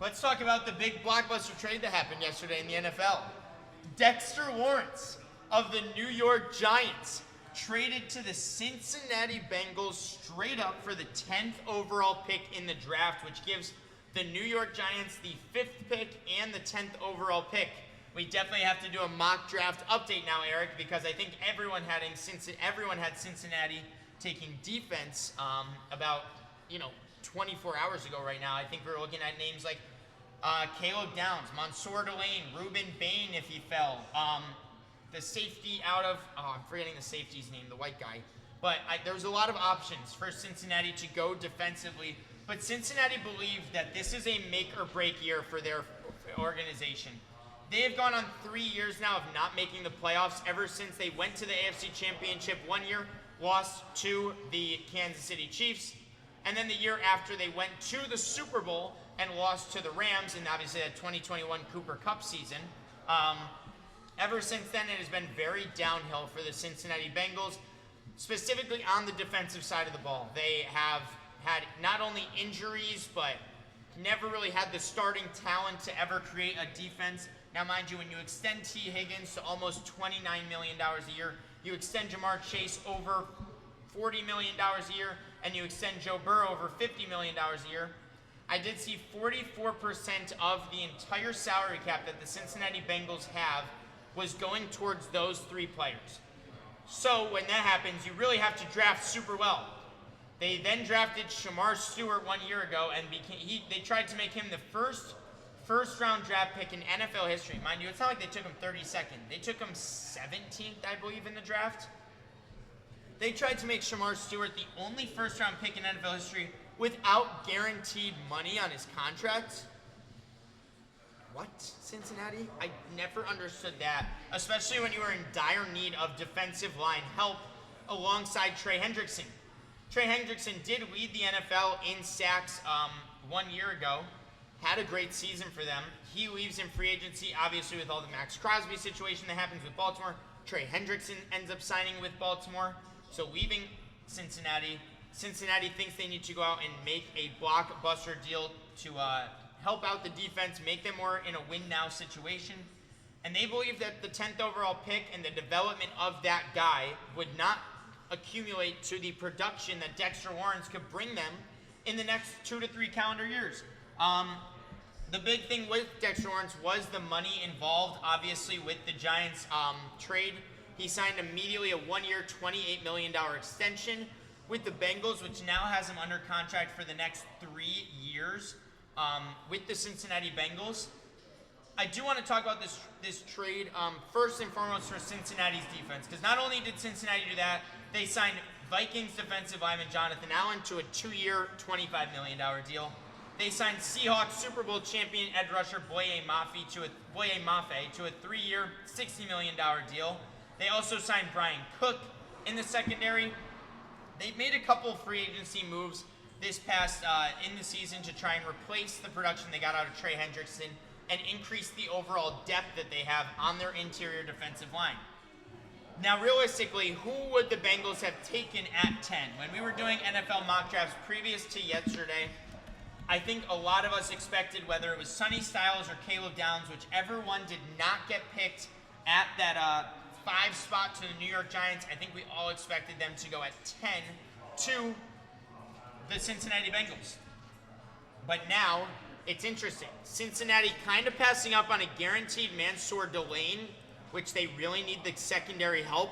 Let's talk about the big blockbuster trade that happened yesterday in the NFL. Dexter Lawrence of the New York Giants traded to the Cincinnati Bengals straight up for the 10th overall pick in the draft, which gives the New York Giants the 5th pick and the 10th overall pick. We definitely have to do a mock draft update now, Eric, because I think everyone had Cincinnati taking defense about 24 hours ago right now. I think we were looking at names like Caleb Downs, Mansour Delane, Ruben Bain if he fell. The safety out of, I'm forgetting the safety's name, the white guy. But there was a lot of options for Cincinnati to go defensively. But Cincinnati believed that this is a make or break year for their organization. They have gone on 3 years now of not making the playoffs ever since they went to the AFC Championship 1 year, lost to the Kansas City Chiefs, and then the year after they went to the Super Bowl and lost to the Rams in obviously that 2021 Cooper Cup season. Ever since then, it has been very downhill for the Cincinnati Bengals, specifically on the defensive side of the ball. They have had not only injuries, but never really had the starting talent to ever create a defense. Now, mind you, when you extend T. Higgins to almost $29 million a year, you extend Jamar Chase over $40 million a year, and you extend Joe Burrow over $50 million a year, I did see 44% of the entire salary cap that the Cincinnati Bengals have was going towards those three players. So when that happens, you really have to draft super well. They then drafted Shamar Stewart 1 year ago, and they tried to make him the first round draft pick in NFL history. Mind you, it's not like they took him 32nd. They took him 17th, I believe, in the draft. They tried to make Shamar Stewart the only first round pick in NFL history without guaranteed money on his contract. What, Cincinnati? I never understood that, especially when you were in dire need of defensive line help alongside Trey Hendrickson. Trey Hendrickson did lead the NFL in sacks 1 year ago, had a great season for them. He leaves in free agency, obviously with all the Max Crosby situation that happens with Baltimore. Trey Hendrickson ends up signing with Baltimore. So leaving Cincinnati, Cincinnati thinks they need to go out and make a blockbuster deal to help out the defense, make them more in a win-now situation. And they believe that the 10th overall pick and the development of that guy would not accumulate to the production that Dexter Lawrence could bring them in the next 2 to 3 calendar years. The big thing with Dexter Lawrence was the money involved, obviously, with the Giants trade. He signed immediately a 1-year, $28 million extension with the Bengals, which now has him under contract for the next 3 years with the Cincinnati Bengals. I do want to talk about this trade first and foremost for Cincinnati's defense, because not only did Cincinnati do that, they signed Vikings defensive lineman Jonathan Allen to a 2-year, $25 million deal. They signed Seahawks Super Bowl champion edge rusher Boye Mafe to a 3-year, $60 million deal. They also signed Brian Cook in the secondary. They made a couple free agency moves this past in the season to try and replace the production they got out of Trey Hendrickson and increase the overall depth that they have on their interior defensive line. Now, realistically, who would the Bengals have taken at 10? When we were doing NFL mock drafts previous to yesterday, I think a lot of us expected, whether it was Sonny Styles or Caleb Downs, whichever one did not get picked at that 5 spot to the New York Giants, I think we all expected them to go at 10 to the Cincinnati Bengals. But now, it's interesting. Cincinnati kind of passing up on a guaranteed Mansour Delane, which they really need the secondary help.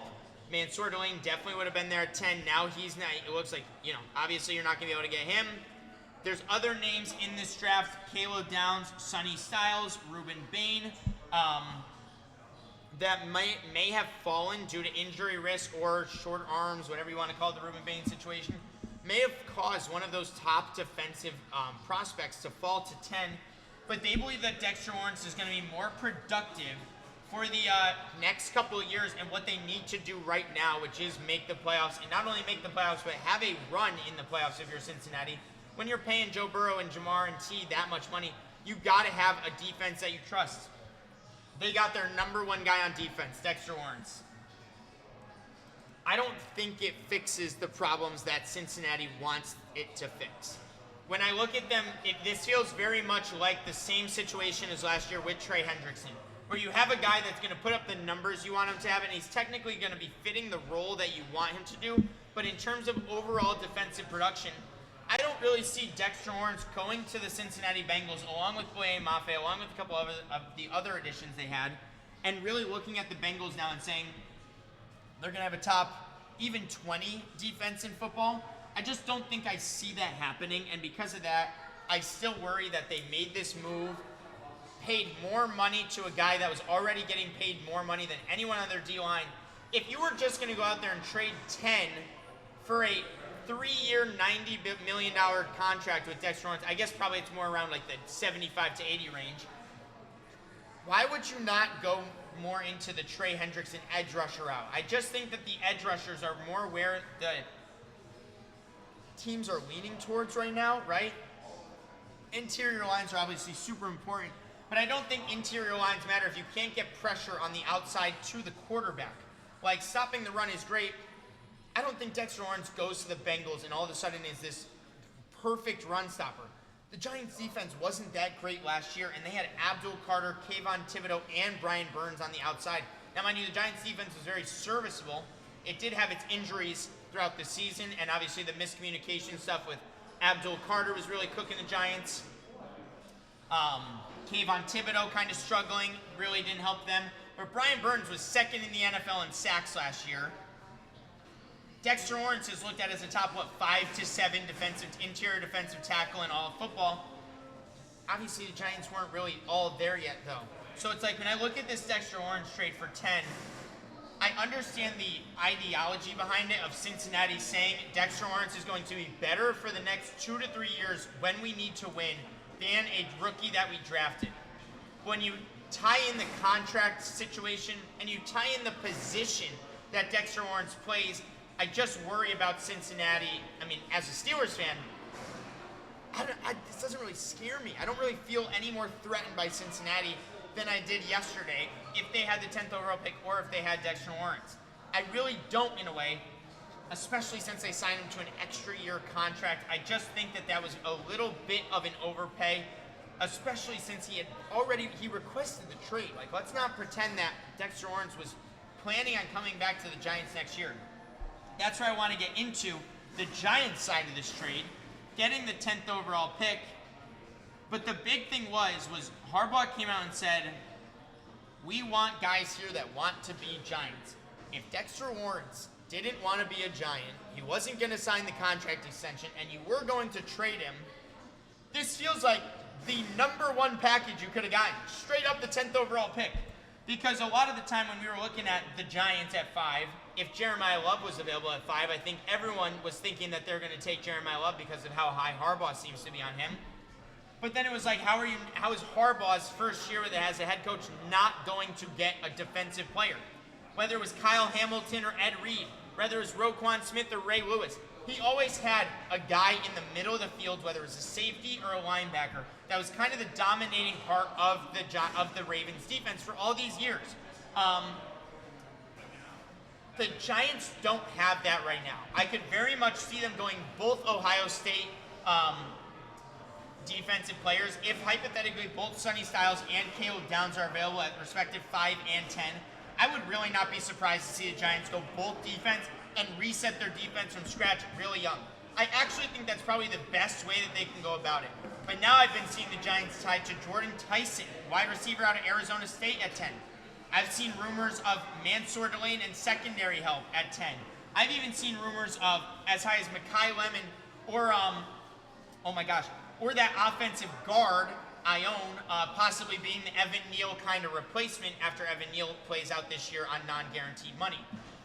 Mansour Delane definitely would have been there at 10. Now he's not. It looks like, obviously you're not going to be able to get him. There's other names in this draft: Caleb Downs, Sonny Styles, Ruben Bain, that may have fallen due to injury risk or short arms, whatever you want to call the Ruben Bain situation. May have caused one of those top defensive prospects to fall to 10, but they believe that Dexter Lawrence is going to be more productive for the next couple of years, and what they need to do right now, which is make the playoffs, and not only make the playoffs, but have a run in the playoffs if you're Cincinnati. When you're paying Joe Burrow and Jamar and T that much money, you got to have a defense that you trust. They got their number one guy on defense, Dexter Lawrence. I don't think it fixes the problems that Cincinnati wants it to fix. when I look at them, this feels very much like the same situation as last year with Trey Hendrickson, where you have a guy that's going to put up the numbers you want him to have, and he's technically going to be fitting the role that you want him to do. But in terms of overall defensive production, I don't really see Dexter Lawrence going to the Cincinnati Bengals, along with Boye Mafe, along with a couple of the other additions they had, and really looking at the Bengals now and saying they're going to have a top even 20 defense in football. I just don't think I see that happening, and because of that, I still worry that they made this move, paid more money to a guy that was already getting paid more money than anyone on their D-line. If you were just going to go out there and trade 10 for a 3-year, $90 million contract with Dexter Lawrence, I guess probably it's more around like the 75 to 80 range. Why would you not go more into the Trey Hendrickson edge rusher route? I just think that the edge rushers are more where the teams are leaning towards right now, right? Interior lines are obviously super important, but I don't think interior lines matter if you can't get pressure on the outside to the quarterback. Like, stopping the run is great. I don't think Dexter Lawrence goes to the Bengals and all of a sudden is this perfect run stopper. The Giants defense wasn't that great last year, and they had Abdul Carter, Kayvon Thibodeau, and Brian Burns on the outside. Now, mind you, the Giants defense was very serviceable. It did have its injuries throughout the season, and obviously the miscommunication stuff with Abdul Carter was really cooking the Giants. Kayvon Thibodeau kind of struggling, really didn't help them. But Brian Burns was second in the NFL in sacks last year. Dexter Lawrence is looked at as a top, 5 to 7 interior defensive tackle in all of football. Obviously, the Giants weren't really all there yet, though. So it's like, when I look at this Dexter Lawrence trade for 10, I understand the ideology behind it of Cincinnati saying Dexter Lawrence is going to be better for the next 2 to 3 years when we need to win than a rookie that we drafted. When you tie in the contract situation and you tie in the position that Dexter Lawrence plays, I just worry about Cincinnati. I mean, as a Steelers fan, this doesn't really scare me. I don't really feel any more threatened by Cincinnati than I did yesterday if they had the 10th overall pick or if they had Dexter Lawrence. I really don't, in a way, especially since they signed him to an extra year contract. I just think that was a little bit of an overpay, especially since he requested the trade. Like, let's not pretend that Dexter Lawrence was planning on coming back to the Giants next year. That's where I want to get into the Giants side of this trade, getting the 10th overall pick. But the big thing was Harbaugh came out and said, we want guys here that want to be Giants. If Dexter Lawrence didn't want to be a Giant, he wasn't going to sign the contract extension, and you were going to trade him, this feels like the number one package you could have gotten. Straight up the 10th overall pick. Because a lot of the time when we were looking at the Giants at 5, if Jeremiah Love was available at 5, I think everyone was thinking that they're going to take Jeremiah Love because of how high Harbaugh seems to be on him. But then it was like, how is Harbaugh's first year as a head coach not going to get a defensive player? Whether it was Kyle Hamilton or Ed Reed, whether it was Roquan Smith or Ray Lewis, he always had a guy in the middle of the field, whether it was a safety or a linebacker, that was kind of the dominating part of the Ravens defense for all these years. The Giants don't have that right now. I could very much see them going both Ohio State defensive players. If hypothetically both Sonny Styles and Caleb Downs are available at respective 5 and 10, I would really not be surprised to see the Giants go both defense and reset their defense from scratch really young. I actually think that's probably the best way that they can go about it. But now I've been seeing the Giants tied to Jordan Tyson, wide receiver out of Arizona State at 10. I've seen rumors of Mansour Delane and secondary help at 10. I've even seen rumors of as high as Mekhi Lemon or, or that offensive guard, Ione, possibly being the Evan Neal kind of replacement after Evan Neal plays out this year on non-guaranteed money.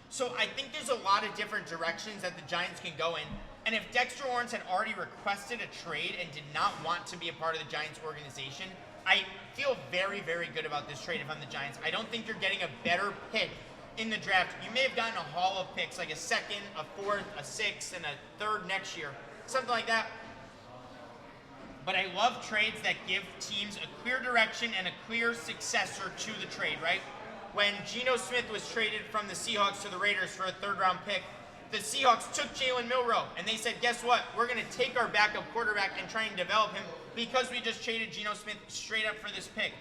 So I think there's a lot of different directions that the Giants can go in. And if Dexter Lawrence had already requested a trade and did not want to be a part of the Giants organization, I feel very, very good about this trade if I'm the Giants. I don't think you're getting a better pick in the draft. You may have gotten a haul of picks, like a second, a fourth, a sixth, and a third next year. Something like that. But I love trades that give teams a clear direction and a clear successor to the trade, right? When Geno Smith was traded from the Seahawks to the Raiders for a third-round pick, the Seahawks took Jalen Milroe, and they said, guess what? We're going to take our backup quarterback and try and develop him because we just traded Geno Smith straight up for this pick.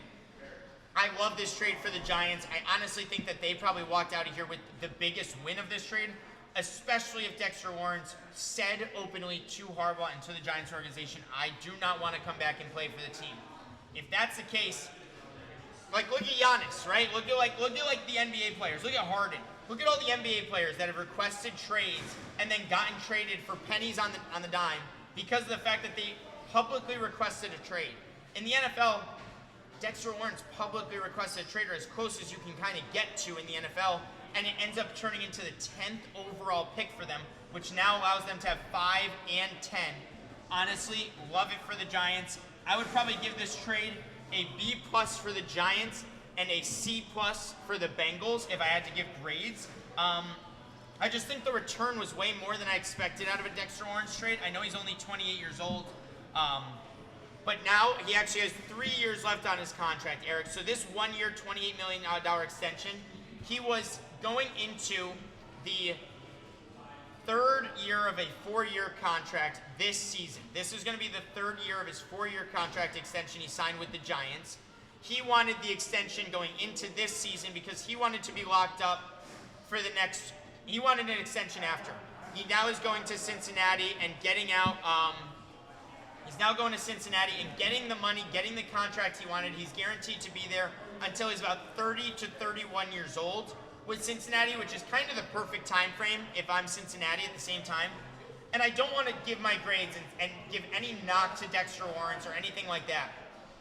I love this trade for the Giants. I honestly think that they probably walked out of here with the biggest win of this trade, especially if Dexter Lawrence said openly to Harbaugh and to the Giants organization, I do not want to come back and play for the team. If that's the case, like look at Giannis, right? Look at the NBA players. Look at Harden. Look at all the NBA players that have requested trades and then gotten traded for pennies on the dime because of the fact that they publicly requested a trade. In the NFL, Dexter Lawrence publicly requested a trade, or as close as you can kind of get to in the NFL, and it ends up turning into the 10th overall pick for them, which now allows them to have 5 and 10. Honestly, love it for the Giants. I would probably give this trade a B+ for the Giants and a C+ for the Bengals if I had to give grades. I just think the return was way more than I expected out of a Dexter Lawrence trade. I know he's only 28 years old, but now he actually has 3 years left on his contract, Eric. So this 1 year, $28 million extension, he was going into the third year of a 4-year contract this season. This is going to be the third year of his 4-year contract extension he signed with the Giants. He wanted the extension going into this season because he wanted to be locked up for the next, he wanted an extension after. He now is going to Cincinnati and getting out, he's now going to Cincinnati and getting the money, getting the contract he wanted. He's guaranteed to be there until he's about 30 to 31 years old with Cincinnati, which is kind of the perfect time frame if I'm Cincinnati at the same time. And I don't want to give my grades and give any knock to Dexter Lawrence or anything like that.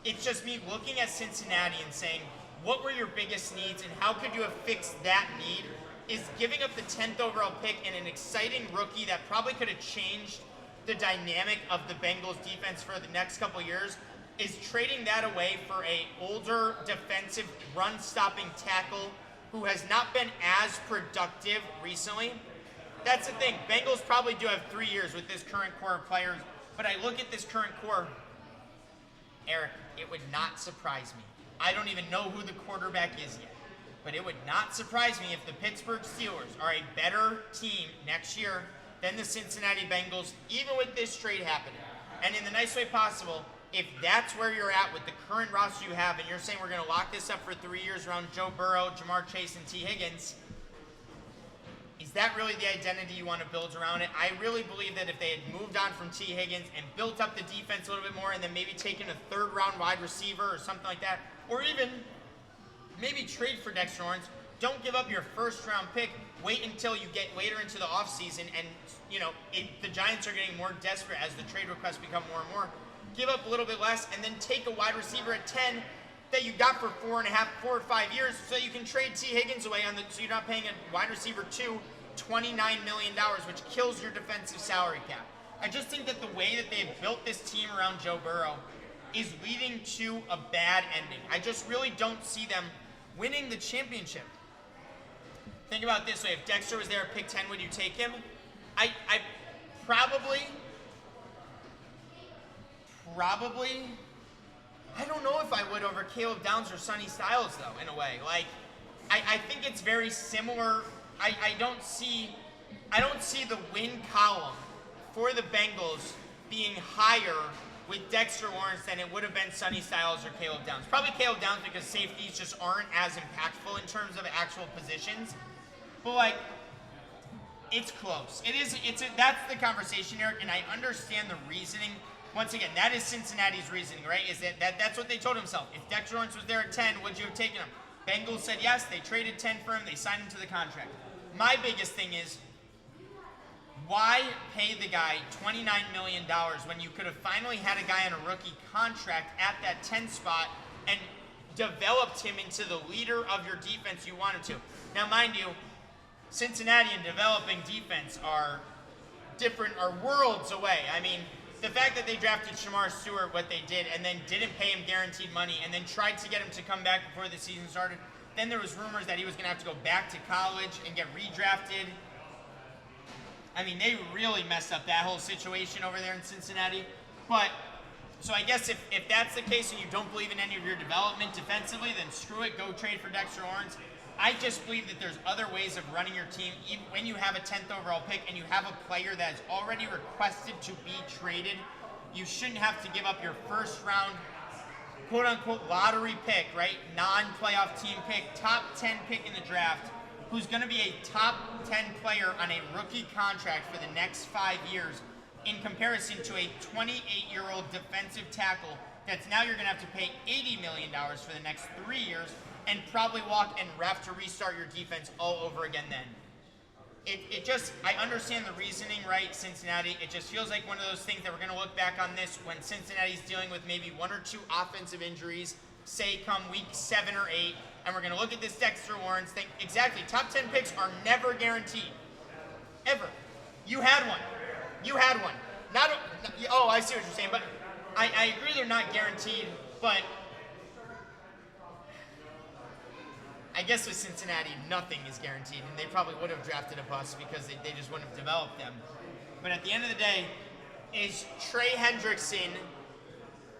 It's just me looking at Cincinnati and saying, what were your biggest needs and how could you have fixed that need? Is giving up the 10th overall pick and an exciting rookie that probably could have changed the dynamic of the Bengals defense for the next couple years, is trading that away for a older defensive run-stopping tackle who has not been as productive recently. That's the thing. Bengals probably do have 3 years with this current core of players, but I look at this current core, Eric, it would not surprise me. I don't even know who the quarterback is yet, but it would not surprise me if the Pittsburgh Steelers are a better team next year than the Cincinnati Bengals, even with this trade happening. And in the nice way possible, if that's where you're at with the current roster you have and you're saying we're going to lock this up for 3 years around Joe Burrow, Jamar Chase, and T. Higgins, is that really the identity you want to build around it? I really believe that if they had moved on from T. Higgins and built up the defense a little bit more and then maybe taken a 3rd-round wide receiver or something like that, or even maybe trade for Dexter Lawrence, don't give up your 1st-round pick, wait until you get later into the offseason and, the Giants are getting more desperate as the trade requests become more and more. Give up a little bit less and then take a wide receiver at 10 that you got for 4 or 5 years so you can trade T. Higgins away so you're not paying a wide receiver $29 million, which kills your defensive salary cap. I just think that the way that they've built this team around Joe Burrow is leading to a bad ending. I just really don't see them winning the championship. Think about it this way. If Dexter was there at pick 10, would you take him? I probably, I don't know if I would over Caleb Downs or Sonny Styles, though, in a way. Like, I think it's very similar. I don't see the win column for the Bengals being higher with Dexter Lawrence than it would have been Sonny Styles or Caleb Downs. Probably Caleb Downs because safeties just aren't as impactful in terms of actual positions. But, like, it's close. That's the conversation, Eric, and I understand the reasoning. Once again, that is Cincinnati's reasoning, right? Is that's what they told himself. If Dexter Lawrence was there at 10, would you have taken him? Bengals said yes. They traded 10 for him. They signed him to the contract. My biggest thing is, why pay the guy $29 million when you could have finally had a guy on a rookie contract at that 10 spot and developed him into the leader of your defense you wanted to? Now, mind you, Cincinnati and developing defense are worlds away. I mean, the fact that they drafted Shamar Stewart, what they did, and then didn't pay him guaranteed money, and then tried to get him to come back before the season started. Then there was rumors that he was going to have to go back to college and get redrafted. I mean, they really messed up that whole situation over there in Cincinnati. But, so I guess if that's the case and you don't believe in any of your development defensively, then screw it, go trade for Dexter Lawrence. I just believe that there's other ways of running your team. Even when you have a 10th overall pick and you have a player that is already requested to be traded, you shouldn't have to give up your first round, quote unquote, lottery pick, right? Non-playoff team pick, top 10 pick in the draft, who's going to be a top 10 player on a rookie contract for the next 5 years, in comparison to a 28-year-old defensive tackle that's now you're going to have to pay $80 million for the next 3 years and probably walk and have to restart your defense all over again then. It just, I understand the reasoning, right, Cincinnati. It just feels like one of those things that we're going to look back on this when Cincinnati's dealing with maybe 1 or 2 offensive injuries, say come week 7 or 8, and we're going to look at this Dexter Lawrence thing. Exactly, top 10 picks are never guaranteed. Ever. You had one. You had one. Oh, I see what you're saying, but I agree they're not guaranteed, but I guess with Cincinnati, nothing is guaranteed, and they probably would have drafted a bust because they just wouldn't have developed them. But at the end of the day, is Trey Hendrickson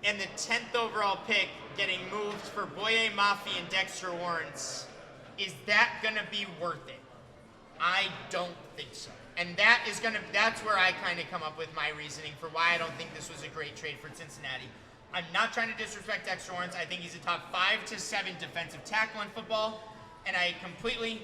and the 10th overall pick getting moved for Boye Mafe and Dexter Lawrence, is that going to be worth it? I don't think so. And that's where I kind of come up with my reasoning for why I don't think this was a great trade for Cincinnati. I'm not trying to disrespect Dexter Lawrence. I think he's a top 5 to 7 defensive tackle in football. And I completely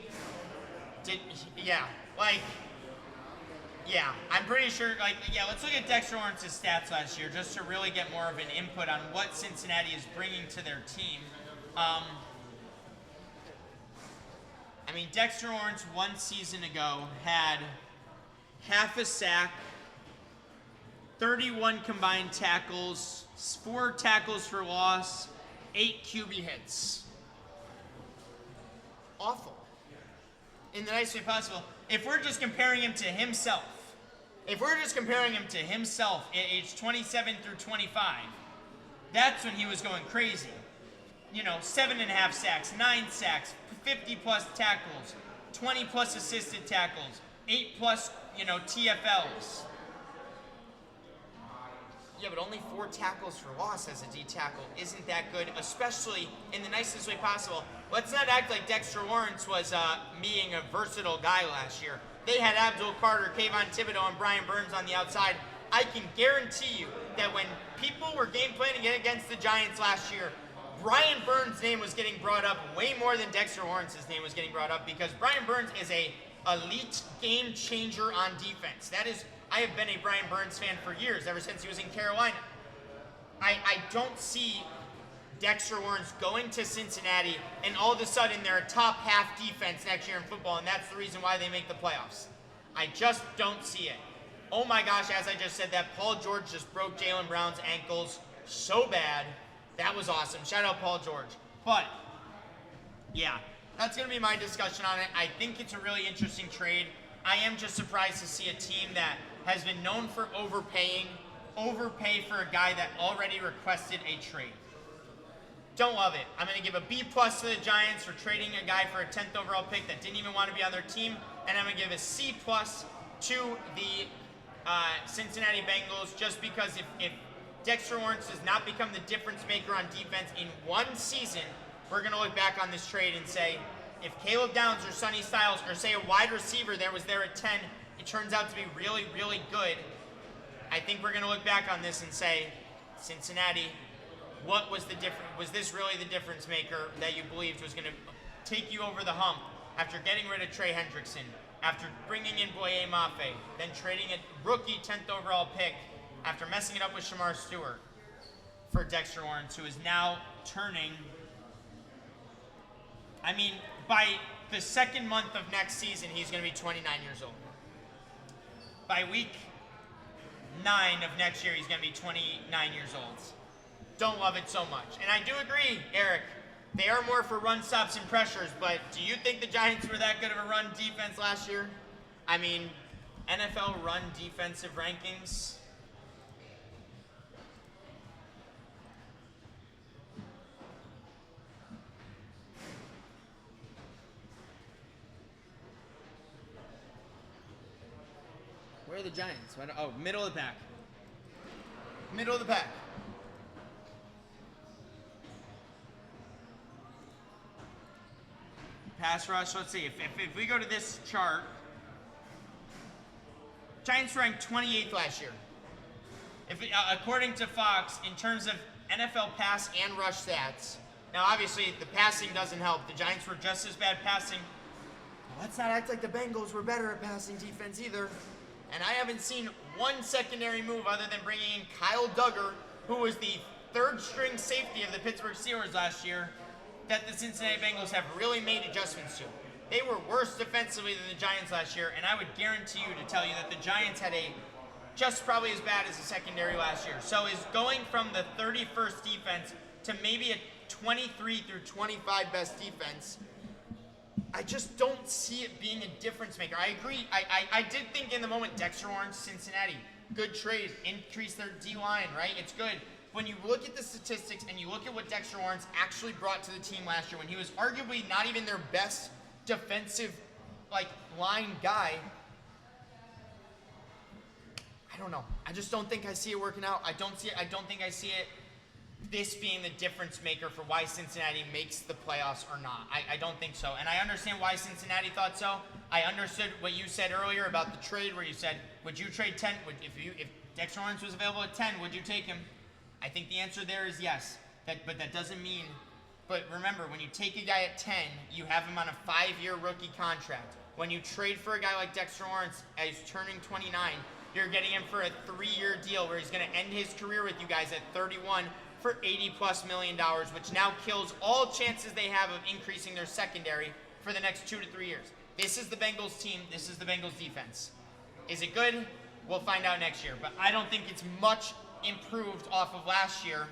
I'm pretty sure, let's look at Dexter Lawrence's stats last year just to really get more of an input on what Cincinnati is bringing to their team. Dexter Lawrence 1 season ago had half a sack, 31 combined tackles, 4 tackles for loss, 8 QB hits. Awful. In the nicest way possible. If we're just comparing him to himself at age 27 through 25, that's when he was going crazy. 7.5 sacks, 9 sacks, 50 plus tackles, 20 plus assisted tackles, 8 plus, TFLs. Yeah, but only 4 tackles for loss as a D tackle isn't that good, especially in the nicest way possible. Let's not act like Dexter Lawrence was being a versatile guy last year. They had Abdul Carter, Kayvon Thibodeau, and Brian Burns on the outside. I can guarantee you that when people were game planning against the Giants last year, Brian Burns' name was getting brought up way more than Dexter Lawrence's name was getting brought up, because Brian Burns is a elite game changer on defense. I have been a Brian Burns fan for years, ever since he was in Carolina. I don't see Dexter Lawrence going to Cincinnati and all of a sudden they're a top half defense next year in football, and that's the reason why they make the playoffs. I just don't see it. Oh my gosh, as I just said that, Paul George just broke Jaylen Brown's ankles so bad. That was awesome. Shout out Paul George. But, yeah, that's going to be my discussion on it. I think it's a really interesting trade. I am just surprised to see a team that has been known for overpay for a guy that already requested a trade. Don't love it. I'm going to give a B+ to the Giants for trading a guy for a 10th overall pick that didn't even want to be on their team, and I'm going to give a C+ to the Cincinnati Bengals, just because if Dexter Lawrence does not become the difference maker on defense in 1 season, we're going to look back on this trade and say, if Caleb Downs or Sonny Styles, or say a wide receiver that was there at 10, it turns out to be really, really good, I think we're going to look back on this and say, Cincinnati, what was the difference? Was this really the difference maker that you believed was going to take you over the hump after getting rid of Trey Hendrickson, after bringing in Boye Mafe, then trading a rookie 10th overall pick after messing it up with Shamar Stewart for Dexter Lawrence, who is now turning, by the 2nd month of next season, he's going to be 29 years old. By week 9 of next year, he's going to be 29 years old. Don't love it so much. And I do agree, Eric, they are more for run stops and pressures, but do you think the Giants were that good of a run defense last year? NFL run defensive rankings. Where are the Giants? Oh, middle of the pack. Middle of the pack. pass rush. Let's see. If we go to this chart, Giants ranked 28th last year. According to Fox, in terms of NFL pass and rush stats. Now, obviously, the passing doesn't help. The Giants were just as bad passing. Well, let's not act like the Bengals were better at passing defense either. And I haven't seen one secondary move other than bringing in Kyle Duggar, who was the third-string safety of the Pittsburgh Steelers last year, that the Cincinnati Bengals have really made adjustments to. They were worse defensively than the Giants last year, and I would guarantee you to tell you that the Giants had a just probably as bad as the secondary last year. So is going from the 31st defense to maybe a 23 through 25 best defense, I just don't see it being a difference maker. I agree. I did think in the moment Dexter Lawrence, Cincinnati, good trade, increase their D-line, right? It's good. When you look at the statistics and you look at what Dexter Lawrence actually brought to the team last year, when he was arguably not even their best defensive line guy, I don't know. I just don't think I see it working out. I don't think I see it this being the difference maker for why Cincinnati makes the playoffs or not. I don't think so. And I understand why Cincinnati thought so. I understood what you said earlier about the trade where you said, would you trade 10? If Dexter Lawrence was available at 10, would you take him? I think the answer there is yes. But that doesn't mean. But remember, when you take a guy at 10, you have him on a 5-year rookie contract. When you trade for a guy like Dexter Lawrence as he's turning 29, you're getting him for a 3-year deal where he's going to end his career with you guys at 31 for $80+ million, which now kills all chances they have of increasing their secondary for the next 2 to 3 years. This is the Bengals team. This is the Bengals defense. Is it good? We'll find out next year. But I don't think it's much improved off of last year,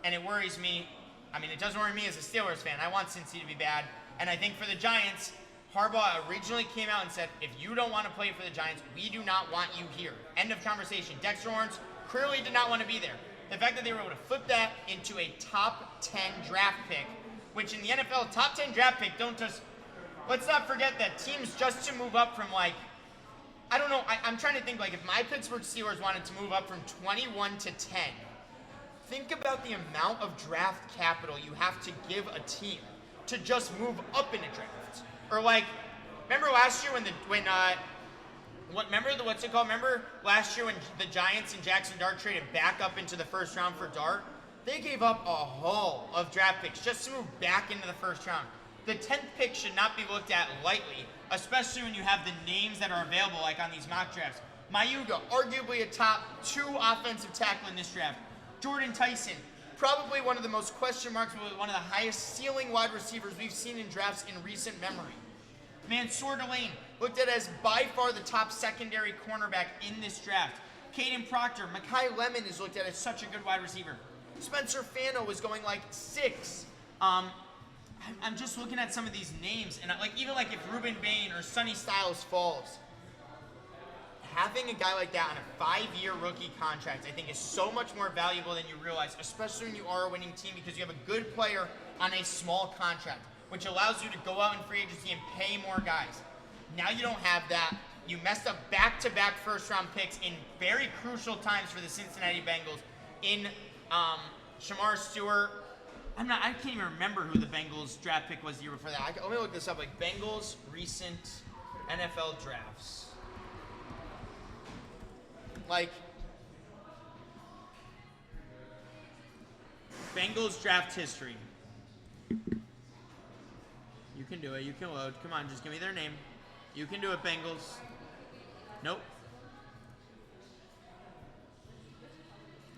and it worries me. I mean, it doesn't worry me as a Steelers fan. I want Cincy to be bad. And I think for the Giants, Harbaugh originally came out and said, if you don't want to play for the Giants, we do not want you here. End of conversation. Dexter Lawrence clearly did not want to be there. The fact that they were able to flip that into a top 10 draft pick, which in the NFL, top 10 draft pick don't just, let's not forget that teams just to move up from I don't know, I'm trying to think if my Pittsburgh Steelers wanted to move up from 21 to 10, think about the amount of draft capital you have to give a team to just move up in a draft. Or remember last year Remember last year when the Giants and Jackson Dart traded back up into the first round for Dart? They gave up a haul of draft picks just to move back into the first round. The 10th pick should not be looked at lightly, especially when you have the names that are available on these mock drafts. Mayuga, arguably a top 2 offensive tackle in this draft. Jordan Tyson, probably one of the most question marks, but one of the highest ceiling wide receivers we've seen in drafts in recent memory. Mansour Delane, looked at as by far the top secondary cornerback in this draft. Caden Proctor, Mekhi Lemon is looked at as such a good wide receiver. Spencer Fano was going 6. I'm just looking at some of these names, and even if Ruben Bain or Sonny Styles falls, having a guy like that on a 5-year rookie contract, I think is so much more valuable than you realize, especially when you are a winning team, because you have a good player on a small contract, which allows you to go out in free agency and pay more guys. Now you don't have that. You messed up back-to-back first-round picks in very crucial times for the Cincinnati Bengals in Shamar Stewart. I can't even remember who the Bengals draft pick was the year before that. Let me look this up. Bengals recent NFL drafts. Bengals draft history. You can do it. You can load. Come on, just give me their name. You can do it, Bengals. Nope.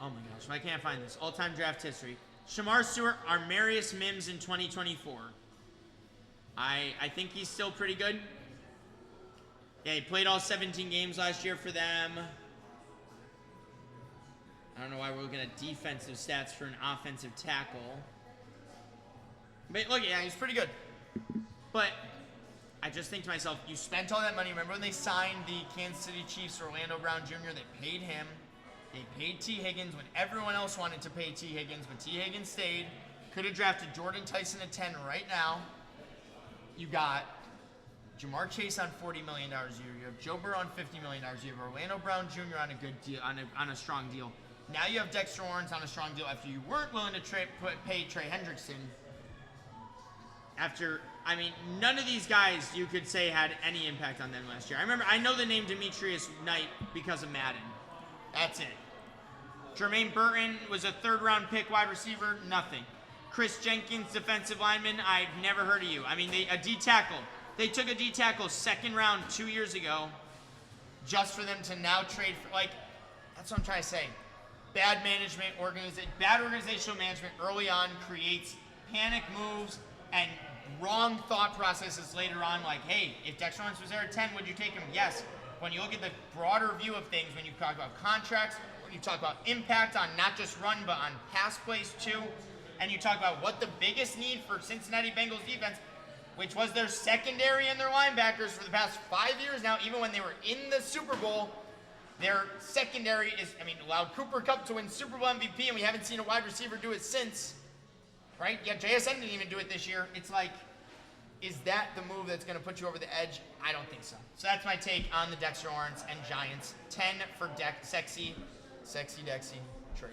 Oh my gosh, I can't find this. All-time draft history. Shamar Stewart, Armarius Mims in 2024. I think he's still pretty good. Yeah, he played all 17 games last year for them. I don't know why we're looking at defensive stats for an offensive tackle. But look, yeah, he's pretty good. But I just think to myself, you spent all that money. Remember when they signed the Kansas City Chiefs, Orlando Brown Jr.? They paid him. They paid T. Higgins when everyone else wanted to pay T. Higgins, but T. Higgins stayed. Could have drafted Jordan Tyson at 10 right now. You got Jamar Chase on $40 million a year. You have Joe Burrow on $50 million a year. You have Orlando Brown Jr. on a good deal, on a strong deal. Now you have Dexter Lawrence on a strong deal after you weren't willing to pay Trey Hendrickson. I mean, none of these guys you could say had any impact on them last year. I know the name Demetrius Knight because of Madden. That's it. Jermaine Burton was a third-round pick wide receiver, nothing. Chris Jenkins, defensive lineman, I've never heard of you. I mean, a D tackle. They took a D tackle second round 2 years ago just for them to now trade for, like, that's what I'm trying to say. Bad organizational management early on creates panic moves and wrong thought processes later on, like, hey, if Dexter Lawrence was there at 10, would you take him? Yes. When you look at the broader view of things, when you talk about contracts, when you talk about impact on not just run, but on pass plays too, and you talk about what the biggest need for Cincinnati Bengals defense, which was their secondary and their linebackers for the past 5 years now, even when they were in the Super Bowl, their secondary is, allowed Cooper Kupp to win Super Bowl MVP, and we haven't seen a wide receiver do it since, right? Yeah, JSN didn't even do it this year. It's like, is that the move that's going to put you over the edge? I don't think so. So that's my take on the Dexter Lawrence and Giants. 10 for Sexy Dexy trade.